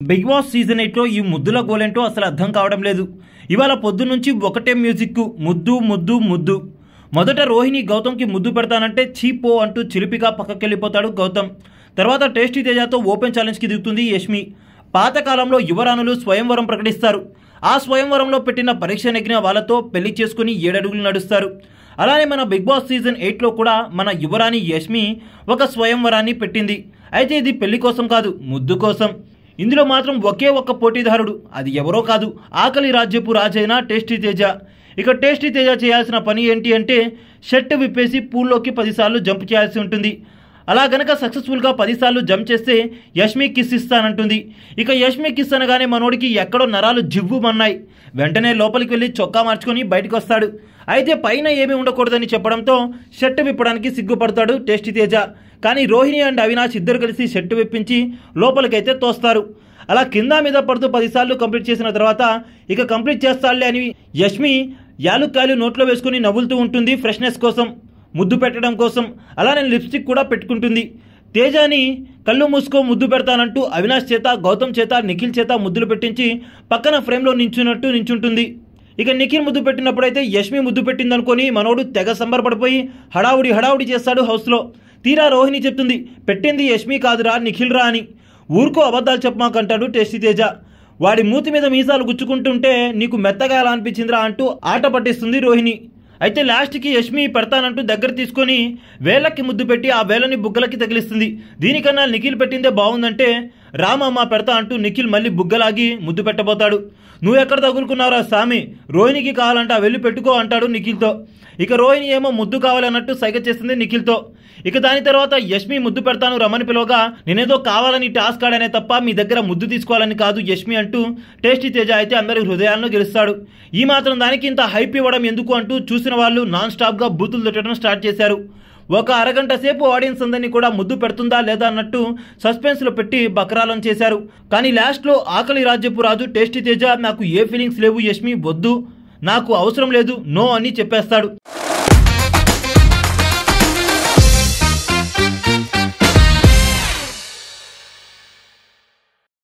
Big boss season 8 లో ఈ ముద్దుల గోలేంటో అసలు అర్థం కావడం లేదు. ఇవాళ పొద్దున్నుంచి ఒకటే మ్యూజిక్, ముద్దు ముద్దు ముద్దు. మొదట రోహిణి గౌతమ్కి ముద్దు పెడతానంటే చీపో అంటూ చిలిపిగా పక్కకెళ్ళిపోతాడు గౌతమ్. తర్వాత టేస్టీ తేజతో ఓపెన్ ఛాలెంజ్కి దిగుతుంది యష్మి. పాతకాలంలో యువరాణులు స్వయంవరం ప్రకటిస్తారు. ఆ స్వయంవరంలో పెట్టిన పరీక్ష నెగ్గిన వాళ్ళతో పెళ్లి చేసుకుని 7 అడుగులు నడుస్తారు. అలానే మన బిగ్ బాస్ సీజన్ 8లో కూడా మన యువరాణి యష్మి ఒక స్వయంవరాన్ని పెట్టింది. అయితే ఇది పెళ్లి కోసం కాదు, ముద్దు కోసం. ఇందులో మాత్రం ఒకే ఒక్క పోటీదారుడు, అది ఎవరో కాదు, ఆకలి రాజ్యపు రాజైన టేస్టీ తేజ. ఇక టేస్టీ తేజ చేయాల్సిన పని ఏంటి అంటే షర్ట్ విప్పేసి పూల్లోకి 10 సార్లు జంప్ చేయాల్సి ఉంటుంది. అలా గనక సక్సెస్ఫుల్గా 10 సార్లు జంప్ చేస్తే యష్మి కిస్ ఇస్తానంటుంది. ఇక యష్మి కిస్ అనగానే మనోడికి ఎక్కడో నరాలు జివ్వుమన్నాయి. వెంటనే లోపలికి వెళ్ళి చొక్కా మార్చుకొని బయటకు వస్తాడు. అయితే పైన ఏమీ ఉండకూడదని చెప్పడంతో షర్ట్ విప్పడానికి సిగ్గుపడతాడు టేస్టీ తేజ. కానీ రోహిణి అండ్ అవినాష్ ఇద్దరు కలిసి షర్ట్ విప్పించి లోపలికైతే తోస్తారు. అలా కింద మీద పడుతూ 10 సార్లు కంప్లీట్ చేసిన తర్వాత ఇక కంప్లీట్ చేస్తాడులే అని యష్మి యాలుక్కాయలు నోట్లో వేసుకుని నవ్వులుతూ ఉంటుంది ఫ్రెష్నెస్ కోసం, ముద్దు పెట్టడం కోసం. అలానే లిప్స్టిక్ కూడా పెట్టుకుంటుంది. తేజాని కళ్ళు మూసుకో ముద్దు పెడతానంటూ అవినాష్ చేత, గౌతమ్ చేత, నిఖిల్ చేత ముద్దులు పెట్టించి పక్కన ఫ్రేమ్లో నించుంటుంది. ఇక నిఖిల్ ముద్దు పెట్టినప్పుడైతే యష్మి ముద్దు పెట్టిందనుకొని మనోడు తెగ సంబరపడిపోయి హడావుడి చేస్తాడు హౌస్లో. తీరా రోహిణి చెప్తుంది, పెట్టింది యష్మి కాదురా నిఖిల్ రా అని. ఊరుకో అబద్ధాలు చెప్పమాకంటాడు టేస్టీ తేజ. వాడి మూతి మీద మీసాలు గుచ్చుకుంటుంటే నీకు మెత్తగా ఎలా అనిపించిందిరా అంటూ ఆట పట్టిస్తుంది రోహిణి. అయితే లాస్ట్కి యష్మి పెడతానంటూ దగ్గర తీసుకొని వేళ్ళకి ముద్దు పెట్టి ఆ వేళ్ళని బుగ్గలకి తగిలిస్తుంది. దీనికన్నా నిఖిల్ పెట్టిందే బాగుందంటే రామమ్మ పెడతా అంటూ నిఖిల్ మళ్ళీ బుగ్గలాగి ముద్దు పెట్టబోతాడు. నువ్వు ఎక్కడ తగులుకున్నారా సామి, రోహిణికి కావాలంటే ఆ వెళ్ళి పెట్టుకో అంటాడు నిఖిల్తో. ఇక రోహిణి ఏమో ముద్దు కావాలన్నట్టు సైగ చేస్తుంది నిఖిల్తో. ఇక దాని తర్వాత యష్మి ముద్దు పెడతాను రమ్మని పిలవగా నేనేదో కావాలని టాస్క్ ఆడానే తప్ప మీ దగ్గర ముద్దు తీసుకోవాలని కాదు యష్మి అంటూ టేస్టీ తేజ అయితే అందరి హృదయాలను గెలుస్తాడు. ఈ మాత్రం దానికి ఇంత హైప్ ఇవ్వడం ఎందుకు అంటూ చూసిన వాళ్ళు నాన్ స్టాప్గా బూతులు తిట్టడం స్టార్ట్ చేశారు. ఒక అరగంట సేపు ఆడియన్స్ అందరినీ కూడా ముద్దు పెడుతుందా లేదా అన్నట్టు సస్పెన్స్లో పెట్టి బకరాలను చేశారు. కానీ లాస్ట్లో ఆకలి రాజ్యపు రాజు టేస్టీ తేజ నాకు ఏ ఫీలింగ్స్ లేవు యష్మి, వద్దు, నాకు అవసరం లేదు, నో అని చెప్పేస్తాడు.